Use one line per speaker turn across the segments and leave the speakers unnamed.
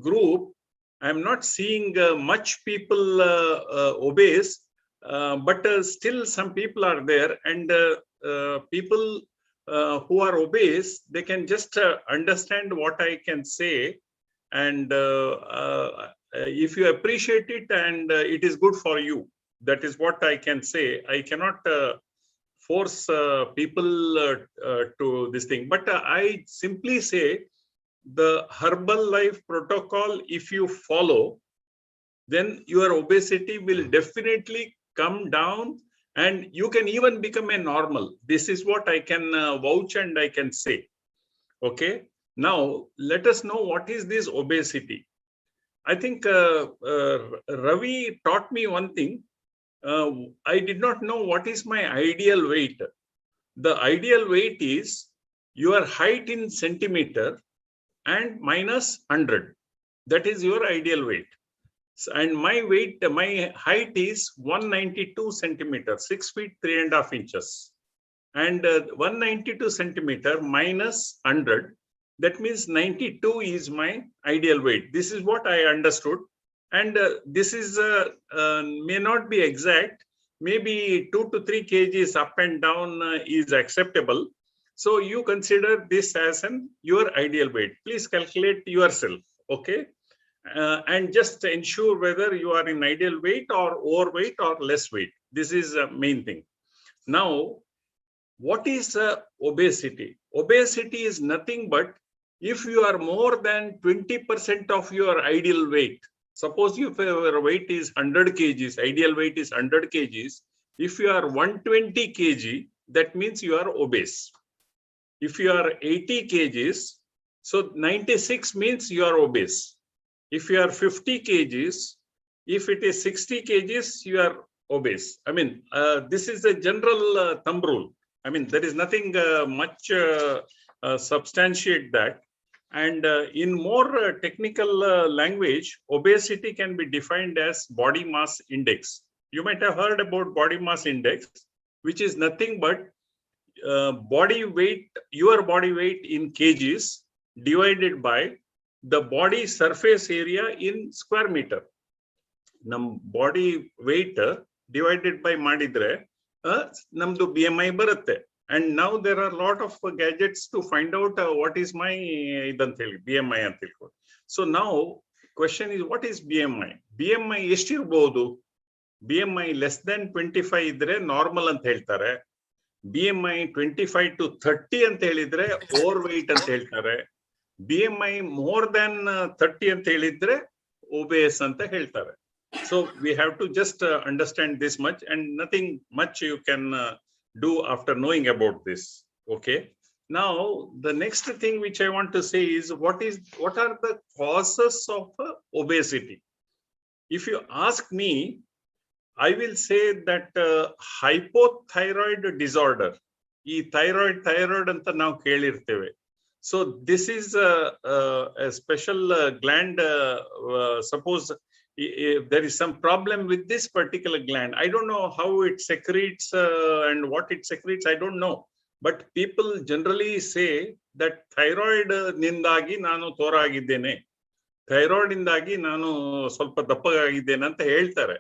group, I'm not seeing much people obese, but still some people are there, and people who are obese, they can just understand what I can say, and if you appreciate it, and it is good for you. That is what I can say. I cannot force people to this thing, but I simply say the Herbalife protocol, if you follow, then your obesity will definitely come down, and you can even become a normal. This is what I can vouch and I can say. Okay. Now, let us know what is this obesity. I think Ravi taught me one thing. I did not know what is my ideal weight. The ideal weight is your height in centimeter and minus 100. That is your ideal weight. And my weight, my height is 192 centimeters, 6 feet 3.5 inches. And 192 centimeter minus 100, that means 92 is my ideal weight. This is what I understood. And this is may not be exact. Maybe 2 to 3 kgs up and down is acceptable. So you consider this as your ideal weight. Please calculate yourself, okay? And just ensure whether you are in ideal weight or overweight or less weight. This is the main thing. Now, what is obesity? Obesity is nothing but if you are more than 20% of your ideal weight. Suppose if your weight is 100 kgs, ideal weight is 100 kgs. If you are 120 kg, that means you are obese. If you are 80 kgs, so 96 means you are obese. If you are 50 kgs, if it is 60 kgs, you are obese. I mean, this is a general thumb rule. I mean, there is nothing much substantiate that. And in more technical language, obesity can be defined as body mass index. You might have heard about body mass index, which is nothing but body weight, your body weight in kgs divided by the body surface area in square meter. Nam body weight divided by madidre namdu BMI barutte. And now there are a lot of gadgets to find out what is my BMI. So now question is, what is BMI? BMI eshtirbodu? BMI less than 25 idre normal ant heltare. BMI 25 to 30 ant helidre overweight ant heltare. BMI more than 30 ant helidre obese anta heltare. So we have to just understand this much, and nothing much you can do after knowing about this. Okay. Now the next thing which I want to say is what are the causes of obesity? If you ask me, I will say that hypothyroid disorder. E thyroid anta now kelirteve. So this is a special gland. Suppose if there is some problem with this particular gland, I don't know how it secretes and what it secretes, I don't know. But people generally say that thyroid nindagi nanu thoragiddene, thyroid indagi nanu ಸ್ವಲ್ಪ ದಪ್ಪಗಾಗಿದ್ದೇನೆ ಅಂತ ಹೇಳ್ತಾರೆ.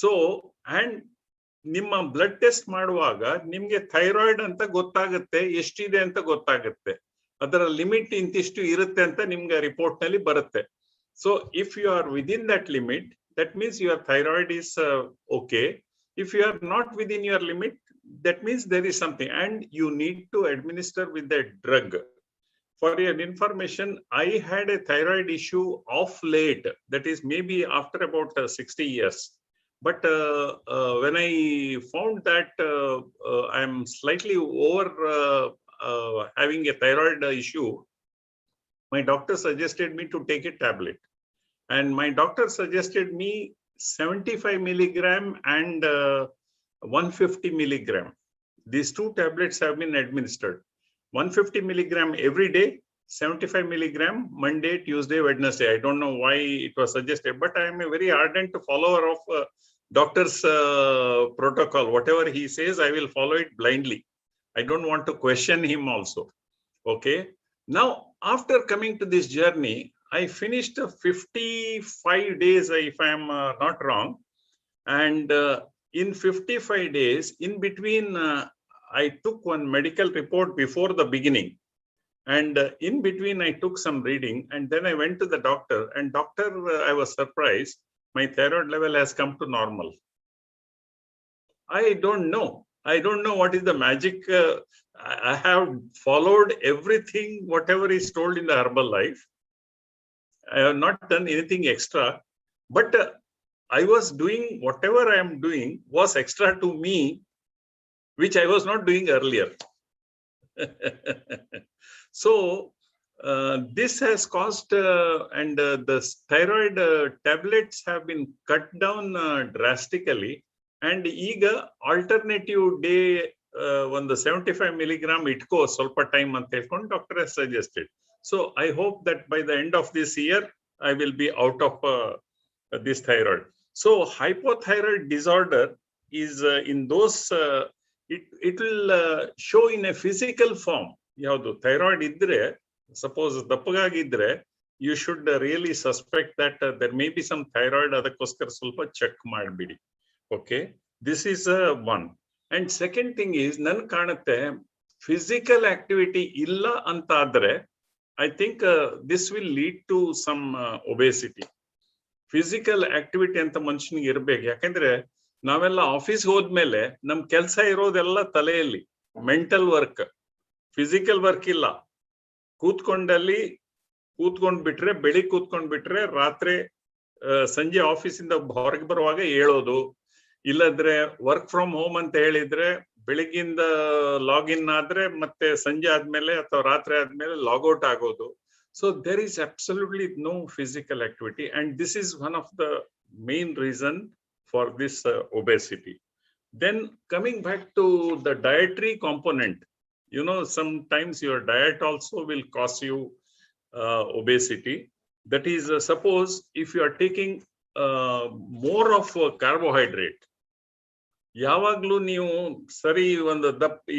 So, and ನಿಮ್ಮ blood test ಮಾಡುವಾಗ ನಿಮ್ಗೆ thyroid ಅಂತ ಗೊತ್ತಾಗುತ್ತೆ, ಎಷ್ಟಿದೆ ಅಂತ ಗೊತ್ತಾಗುತ್ತೆ, ಅದರ ಲಿಮಿಟ್ ಇಂತಿಷ್ಟು ಇರುತ್ತೆ ಅಂತ ನಿಮ್ಗೆ ರಿಪೋರ್ಟ್ ನಲ್ಲಿ ಬರುತ್ತೆ. So if you are within that limit, that means your thyroid is okay. If you are not within your limit, that means there is something, and you need to administer with that drug. For your information, I had a thyroid issue of late, that is maybe after about 60 years. But when I found that I am slightly over having a thyroid issue, my doctor suggested me to take a tablet. And my doctor suggested me 75 milligram and 150 milligram. These two tablets have been administered. 150 milligram every day, 75 milligram Monday, Tuesday, Wednesday. I don't know why it was suggested, but I am a very ardent follower of doctor's protocol. Whatever he says, I will follow it blindly. I don't want to question him also. Okay. Now, after coming to this journey, I finished 55 days, if I am not wrong. And in 55 days, in between, I took one medical report before the beginning. And in between, I took some reading, and then I went to the doctor. And doctor, I was surprised. My thyroid level has come to normal. I don't know. I don't know what is the magic. I have followed everything, whatever is told in the herbal life. I have not done anything extra, but I was doing whatever I am doing was extra to me, which I was not doing earlier. So this has caused, and the thyroid tablets have been cut down drastically. And ಈಗ alternative day ಒಂದು 75 milligram ಇಟ್ಕೋ ಸ್ವಲ್ಪ time ಅಂತ ಹೇಳ್ಕೊಂಡು doctor has suggested. So I hope that by the end of this year, I will be out of this thyroid. So hypothyroid disorder is in those, it will show in a physical form. ಯಾವುದು thyroid ಇದ್ರೆ, suppose ದಪ್ಪಗಾಗಿದ್ರೆ, you should really suspect that there may be some thyroid, ಅದಕ್ಕೋಸ್ಕರ ಸ್ವಲ್ಪ check ಮಾಡಿಬಿಡಿ. Okay, this is one. And second thing is, ನನ್ ಕಾಣುತ್ತೆ physical activity ಇಲ್ಲ ಅಂತ ಆದ್ರೆ, I think this will lead to some obesity. Physical activity ಅಂತ ಮನುಷ್ಯನಿಗೆ ಇರ್ಬೇಕು. ಯಾಕಂದ್ರೆ ನಾವೆಲ್ಲ ಆಫೀಸ್ ಹೋದ್ಮೇಲೆ ನಮ್ ಕೆಲಸ ಇರೋದೆಲ್ಲ ತಲೆಯಲ್ಲಿ, ಮೆಂಟಲ್ ವರ್ಕ್, ಫಿಸಿಕಲ್ ವರ್ಕ್ ಇಲ್ಲ. ಕೂತ್ಕೊಂಡ್ ಬಿಟ್ರೆ, ಬೆಳಿಗ್ಗೆ ಕೂತ್ಕೊಂಡ್ ಬಿಟ್ರೆ ರಾತ್ರಿ ಸಂಜೆ ಆಫೀಸಿಂದ ಹೊರಗೆ ಬರುವಾಗ ಹೇಳೋದು, ಇಲ್ಲದ್ರೆ ವರ್ಕ್ ಫ್ರಮ್ ಹೋಮ್ ಅಂತ ಹೇಳಿದ್ರೆ ಬೆಳಿಗ್ಗಿಂದ ಲಾಗಿನ್ ಆದ್ರೆ ಮತ್ತೆ ಸಂಜೆ ಆದ್ಮೇಲೆ ಅಥವಾ ರಾತ್ರಿ ಆದ್ಮೇಲೆ ಲಾಗೌಟ್ ಆಗೋದು. So there is absolutely no physical activity, and this is one of the main reason for this obesity. Then coming back to the dietary component, you know, sometimes your diet also will cause you obesity. That is, suppose if you are taking more of carbohydrate, ಯಾವಾಗ್ಲೂ ನೀವು ಸರಿ ಒಂದು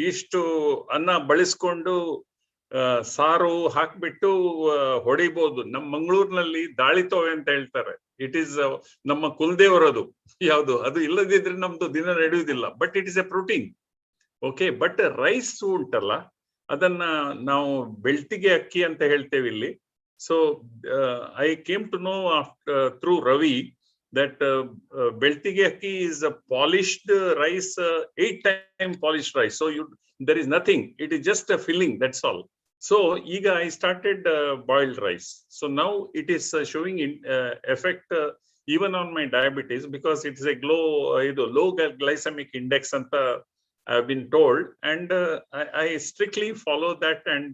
ಇಷ್ಟು ಅನ್ನ ಬಳಸ್ಕೊಂಡು ಸಾರು ಹಾಕ್ಬಿಟ್ಟು ಹೊಡಿಬಹುದು. ನಮ್ಮ ಮಂಗಳೂರಿನಲ್ಲಿ ದಾಳಿತೋವೆ ಅಂತ ಹೇಳ್ತಾರೆ. ಇಟ್ ಈಸ್ ನಮ್ಮ ಕುಲದೇವರದು. ಯಾವುದು ಅದು ಇಲ್ಲದಿದ್ರೆ ನಮ್ದು ದಿನ ನಡೆಯುವುದಿಲ್ಲ. But it is a protein. Okay, but rice ಉಂಟಲ್ಲ, ಅದನ್ನ ನಾವು ಬೆಳ್ತಿಗೆ ಅಕ್ಕಿ ಅಂತ ಹೇಳ್ತೇವೆ ಇಲ್ಲಿ. So I came to know through Ravi that beltige akki is a polished rice, 8-time polished rice. So there is nothing. It is just a filling. That's all. So ega I started boiled rice. So now it is showing effect even on my diabetes, because it is a low glycemic index anta I have been told, and I strictly follow that, and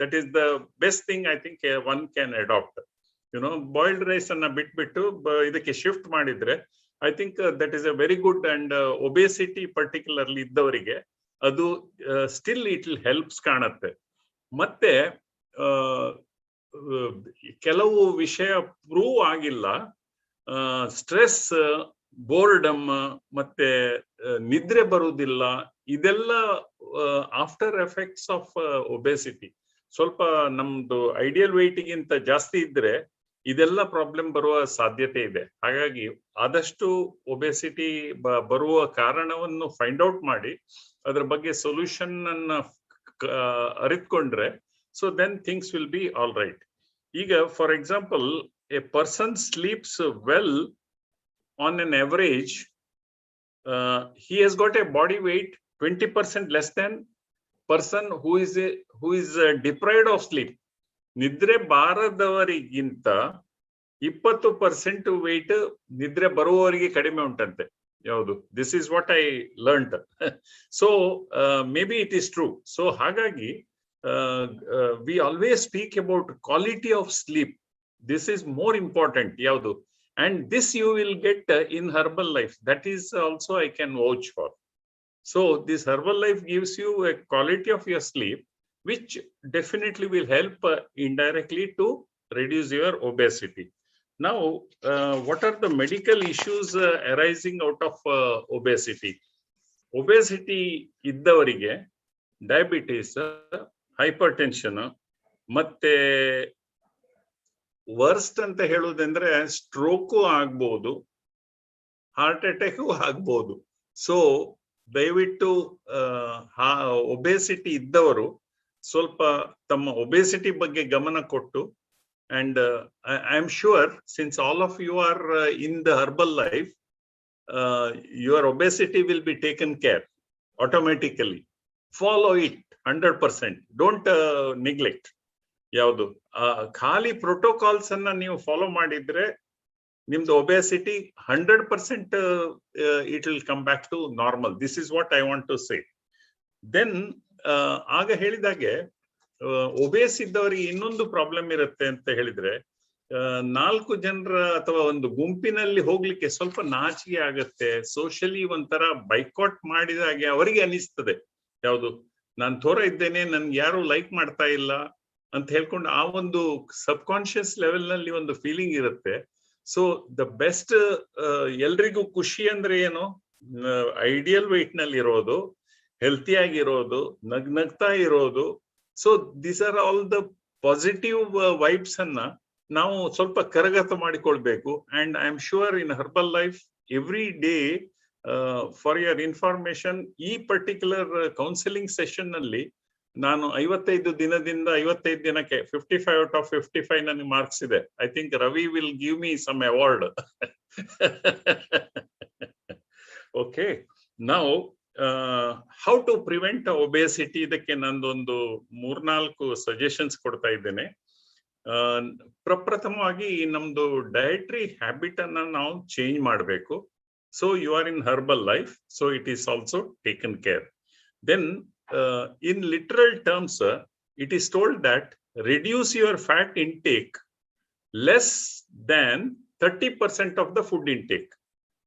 that is the best thing I think one can adopt. You know, boiled rice anna bitbiಟ್ಟು ಇದಕ್ಕೆ shift ಮಾಡಿದ್ರೆ, I think that is A very good. And obesity particularly ಇದ್ದವರಿಗೆ ಅದು still it will helps ಕಾಣುತ್ತೆ. ಮತ್ತೆ ಕೆಲವು ವಿಷಯ prove ಆಗಿಲ್ಲ. Stress, boredom, ಮತ್ತೆ ನಿದ್ರೆ ಬರುವುದಿಲ್ಲ, ಇದೆಲ್ಲ ಆಫ್ಟರ್ ಎಫೆಕ್ಟ್ಸ್ ಆಫ್ ಒಬೆಸಿಟಿ. ಸ್ವಲ್ಪ ನಮ್ದು ಐಡಿಯಲ್ ವೆಯ್ಟ್ಗಿಂತ ಜಾಸ್ತಿ ಇದ್ರೆ ಇದೆಲ್ಲ ಪ್ರಾಬ್ಲಮ್ ಬರುವ ಸಾಧ್ಯತೆ ಇದೆ. ಹಾಗಾಗಿ ಆದಷ್ಟು ಒಬೆಸಿಟಿ ಬರುವ ಕಾರಣವನ್ನು ಫೈಂಡ್ ಔಟ್ ಮಾಡಿ ಅದ್ರ ಬಗ್ಗೆ ಸೊಲ್ಯೂಷನ್ ಅನ್ನ ಅರಿತುಕೊಂಡ್ರೆ, so then things will be all right. ಈಗ for example, a person sleeps well on an average, he has got a body weight 20% less than person who is deprived of sleep. ನಿದ್ರೆ ಬಾರದವರಿಗಿಂತ 20% weight ನಿದ್ರೆ ಬರುವವರಿಗೆ ಕಡಿಮೆ ಉಂಟಂತೆ. ಯಾವುದು? This is what I learned. So maybe it is true. So ಹಾಗಾಗಿ we always speak about quality of sleep. This is more important. ಯಾವುದು? And this you will get in Herbalife. That is also I can vouch for. So this herbal life gives you a quality of your sleep, which definitely will help indirectly to reduce your obesity. Now, what are the medical issues arising out of obesity? Obesity iddavarige diabetes, hypertension, ಮತ್ತೆ worst ಅಂತ ಹೇಳುವುದಂದ್ರೆ stroke ಆಗ್ಬೋದು, heart attack ಆಗ್ಬೋದು. So ದಯವಿಟ್ಟು obesity ಇದ್ದವರು ಸ್ವಲ್ಪ ತಮ್ಮ obesity ಬಗ್ಗೆ ಗಮನ ಕೊಟ್ಟು, and I am sure since all of you are in the herbal life, your obesity will be taken care automatically. Follow it 100%. Don't neglect. ಯಾವುದು ಖಾಲಿ ಪ್ರೋಟೋಕಾಲ್ಸ್ ಅನ್ನ ನೀವು ಫಾಲೋ ಮಾಡಿದ್ರೆ ನಿಮ್ದು obesity 100% it will come back to normal. This is what I want to say. Then ಆಗ ಹೇಳಿದಾಗೆ obeys ಇದ್ದವರಿಗೆ ಇನ್ನೊಂದು ಪ್ರಾಬ್ಲಮ್ ಇರುತ್ತೆ ಅಂತ ಹೇಳಿದ್ರೆ, 4 ಜನರ ಅಥವಾ ಒಂದು ಗುಂಪಿನಲ್ಲಿ ಹೋಗ್ಲಿಕ್ಕೆ ಸ್ವಲ್ಪ ನಾಚಿಕೆ ಆಗತ್ತೆ. ಸೋಷಿಯಲಿ ಒಂಥರ ಬೈಕಾಟ್ ಮಾಡಿದ ಹಾಗೆ ಅವರಿಗೆ ಅನಿಸ್ತದೆ, ಯಾವುದು ನಾನು ಥೋರ ಇದ್ದೇನೆ, ನನ್ಗೆ ಯಾರು ಲೈಕ್ ಮಾಡ್ತಾ ಇಲ್ಲ ಅಂತ ಹೇಳ್ಕೊಂಡು ಆ ಒಂದು ಸಬ್ ಕಾನ್ಶಿಯಸ್ ಲೆವೆಲ್ ನಲ್ಲಿ ಒಂದು ಫೀಲಿಂಗ್ ಇರುತ್ತೆ. ಸೊ ದ ಬೆಸ್ಟ್, ಎಲ್ರಿಗೂ ಖುಷಿ ಅಂದ್ರೆ ಏನು, ಐಡಿಯಲ್ ವೆಯ್ಟ್ ನಲ್ಲಿ ಇರೋದು, ಹೆಲ್ತಿ ಆಗಿರೋದು, ನಗ್ನಗ್ತಾ ಇರೋದು. So these are all the positive vibes ಅನ್ನ ನಾವು ಸ್ವಲ್ಪ ಕರಗತ ಮಾಡಿಕೊಳ್ಬೇಕು. And I am sure in herbal life every day, for your information, ಈ ಪರ್ಟಿಕ್ಯುಲರ್ ಕೌನ್ಸಿಲಿಂಗ್ ಸೆಷನ್ ನಲ್ಲಿ ನಾನು 55 ದಿನದಿಂದ 55 ದಿನಕ್ಕೆ 55 ಔಟ್ ಆಫ್ 55 ನನಗೆ ಮಾರ್ಕ್ಸ್ ಇದೆ. I think Ravi will give me some award. Okay, now how to prevent obesity, ಇದಕ್ಕೆ ನಂದೊಂದು 3-4 suggestions ಕೊಡ್ತಾ ಇದ್ದೇನೆ. ಪ್ರಪ್ರಥಮವಾಗಿ ನಮ್ದು ಡಯಟ್ರಿ ಹ್ಯಾಬಿಟ್ ಅನ್ನ ನಾವು ಚೇಂಜ್ ಮಾಡಬೇಕು. So you are in Herbalife, so it is also taken care. Then in literal terms, it is told that reduce your fat intake less than 30% of the food intake.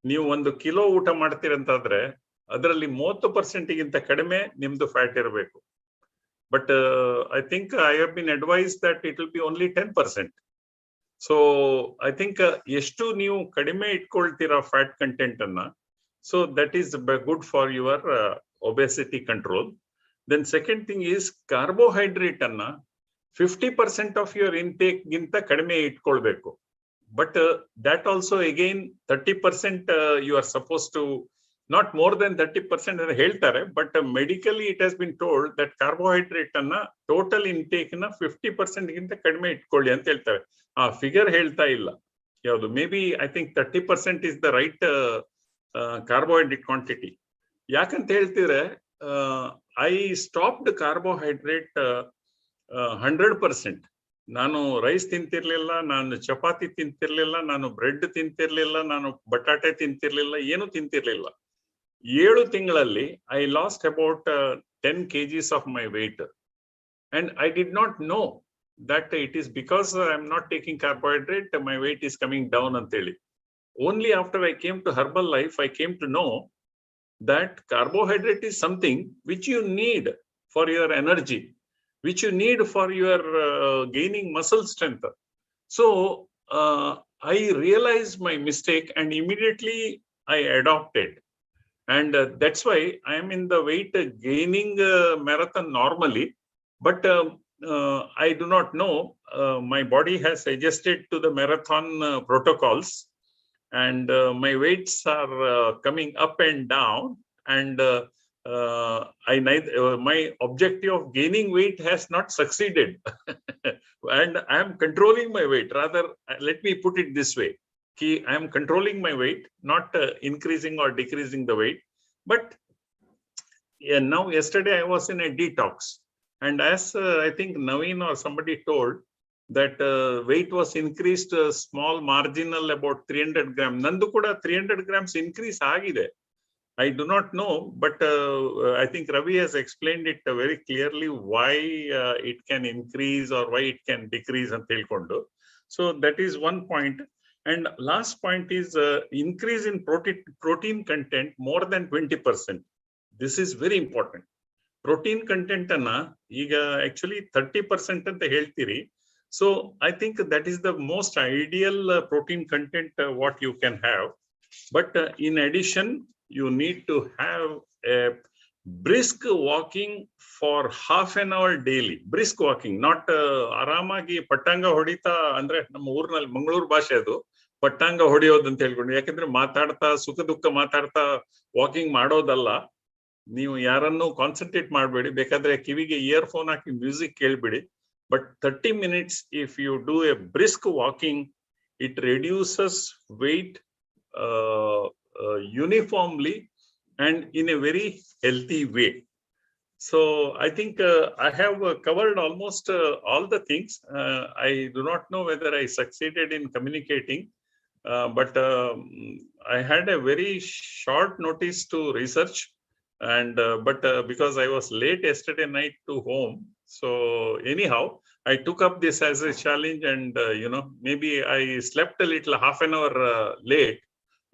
ನೀವು 1 kilo ಊಟ ಮಾಡ್ತೀರಂತಾದ್ರೆ ಅದರಲ್ಲಿ 30% ಗಿಂತ ಕಡಿಮೆ ನಿಮ್ದು fat ಇರಬೇಕು. But I think I have been advise that it will be only 10%. So I think ಎಷ್ಟು ನೀವು ಕಡಿಮೆ ಇಟ್ಕೊಳ್ತೀರಾ ಫ್ಯಾಟ್ ಕಂಟೆಂಟ್ ಅನ್ನ, so that is good for your obesity control. Then second thing is carbohydrate ಅನ್ನ 50% of your intake ಗಿಂತ ಕಡಿಮೆ ಇಟ್ಕೊಳ್ಬೇಕು. But that also again 30% you are supposed to, not more than 30% ಅಂತ ಹೇಳ್ತಾರೆ. But medically it has been told that carbohydrate ಅನ್ನ total intake ನ 50% ಗಿಂತ ಕಡಿಮೆ ಇಟ್ಕೊಳ್ಳಿ ಅಂತ ಹೇಳ್ತಾರೆ. ಆ ಫಿಗರ್ ಹೇಳ್ತಾ ಇಲ್ಲ ಯಾವುದು, may be I think 30% is the right carbohydrate quantity. ಯಾಕಂತ ಹೇಳ್ತಿದ್ರೆ, ಐ ಸ್ಟಾಪ್ಡ್ ಕಾರ್ಬೋಹೈಡ್ರೇಟ್ 100%. ನಾನು ರೈಸ್ ತಿಂತಿರ್ಲಿಲ್ಲ, ನಾನು ಚಪಾತಿ ತಿಂತಿರ್ಲಿಲ್ಲ, ನಾನು ಬ್ರೆಡ್ ತಿಂತಿರ್ಲಿಲ್ಲ, ನಾನು ಬಟಾಟೆ ತಿಂತಿರ್ಲಿಲ್ಲ, ಏನು ತಿಂತಿರ್ಲಿಲ್ಲ. 7 ತಿಂಗಳಲ್ಲಿ I lost about 10 kgs of my weight. And I did not know that it is because I am not taking carbohydrate my weight is coming down ಅಂತೇಳಿ. Only after I came to Herbalife I came to know that carbohydrate is something which you need for your energy, which you need for your gaining muscle strength. So I realized my mistake and immediately I adopted, and that's why I am in the weight gaining marathon normally, but I do not know, my body has adjusted to the marathon protocols, and my weights are coming up and down, and my objective of gaining weight has not succeeded. And I am controlling my weight. Rather, let me put it this way, I am controlling my weight, not increasing or decreasing the weight. But now yesterday I was in a detox, and as I think Naveen or somebody told that weight was increased, small marginal about 300 grams. Nandu kuda 300 grams increase agide. I do not know, but I think Ravi has explained it very clearly why it can increase or why it can decrease anta helkondu. So that is one point. And last point is increase in protein content more than 20%. This is very important. Protein content anna iga actually 30% anta heltiri. So I think that is the most ideal protein content what you can have. But in addition, you need to have a brisk walking for half an hour daily. Brisk walking, not ಆರಾಮಾಗಿ ಪಟ್ಟಂಗ ಹೊಡಿತಾ, ಅಂದ್ರೆ ನಮ್ಮ ಊರಿನಲ್ಲಿ ಮಂಗಳೂರು ಭಾಷೆ ಅದು ಪಟ್ಟಂಗ ಹೊಡಿಯೋದು ಅಂತ ಹೇಳ್ಕೊಂಡು, ಯಾಕಂದ್ರೆ ಮಾತಾಡ್ತಾ ಸುಖ ದುಃಖ ಮಾತಾಡ್ತಾ ವಾಕಿಂಗ್ ಮಾಡೋದಲ್ಲ. ನೀವು ಯಾರನ್ನು ಕಾನ್ಸಂಟ್ರೇಟ್ ಮಾಡಬೇಡಿ, ಬೇಕಾದ್ರೆ ಕಿವಿಗೆ ಇಯರ್ ಫೋನ್ ಹಾಕಿ ಮ್ಯೂಸಿಕ್ ಕೇಳ್ಬಿಡಿ. But 30 minutes if you do a brisk walking, it reduces weight uniformly and in a very healthy way. So I think I have covered almost all the things. I do not know whether I succeeded in communicating, but I had a very short notice to research, and but because I was late yesterday night to home, so anyhow I took up this as a challenge, and maybe I slept a little, half an hour late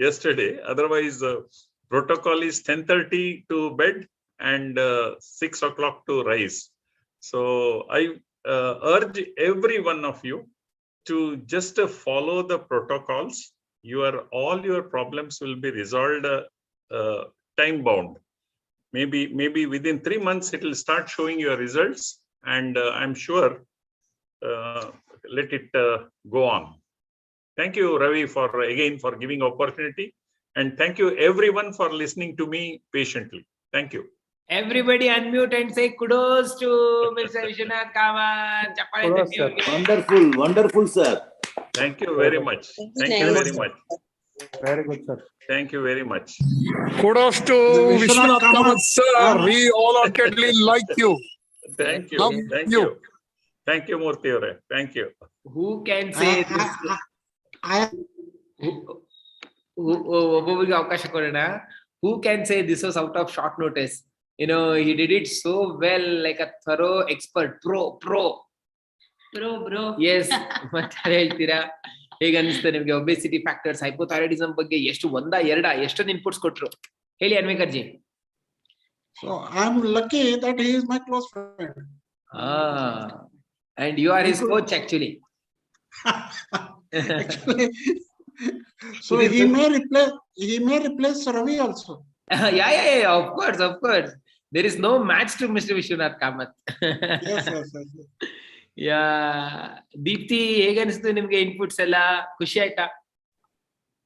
yesterday. Otherwise protocol is 10:30 to bed and 6 o'clock to rise. So I urge every one of you to just follow the protocols. All your problems will be resolved time bound. Maybe within 3 months it will start showing your results, and I'm sure let it go on. Thank you, Ravi, for giving opportunity, and thank you everyone for listening to me patiently. Thank you.
Everybody unmute and say kudos to Mr. Vishwanath Kamath.
Wonderful, sir.
Thank you very much. Thank you very much.
Very good, sir.
Thank you very much.
Kudos to Vishwanath Kamath, sir. We all heartedly like you.
Thank you.
Love
Thank
you.
you. Thank you, Murthy Avare. Thank you.
Who can say this? ಒಬ್ಬೊಬ್ಬರಿಗೆ ಅವಕಾಶ ಕೊಡೋಣ. Who can say this was out of short notice? He did it so well, like a thorough expert. Pro. Yes. ಮತ್ತೆ ಹೇಳ್ತೀರಾ? ಹೇಗೆ ಅನಿಸ್ತಾ ನಿಮ್ಗೆ? Obesity factors, ಹೈಪೋಥೈರಾಯ್ಡಿಸಂ ಬಗ್ಗೆ ಒಂದಾ ಎರಡಾ ಎಷ್ಟೊಂದು ಇನ್ಪುಟ್ಸ್ ಕೊಟ್ರು? ಹೇಳಿ ಅನ್ವೇಕರ್ಜಿ.
So I'm lucky that he is my close friend.
And you are his coach actually.
Actually, so he may replace Ravi also.
Yeah, of course. There is no match to Mr. Vishwanath Kamath.
Yes.
Yeah. Deepti, ಹೇಗೆ ಅನಿಸ್ತು ನಿಮ್ಗೆ inputs ಎಲ್ಲ? ಖುಷಿ ಆಯ್ತಾ?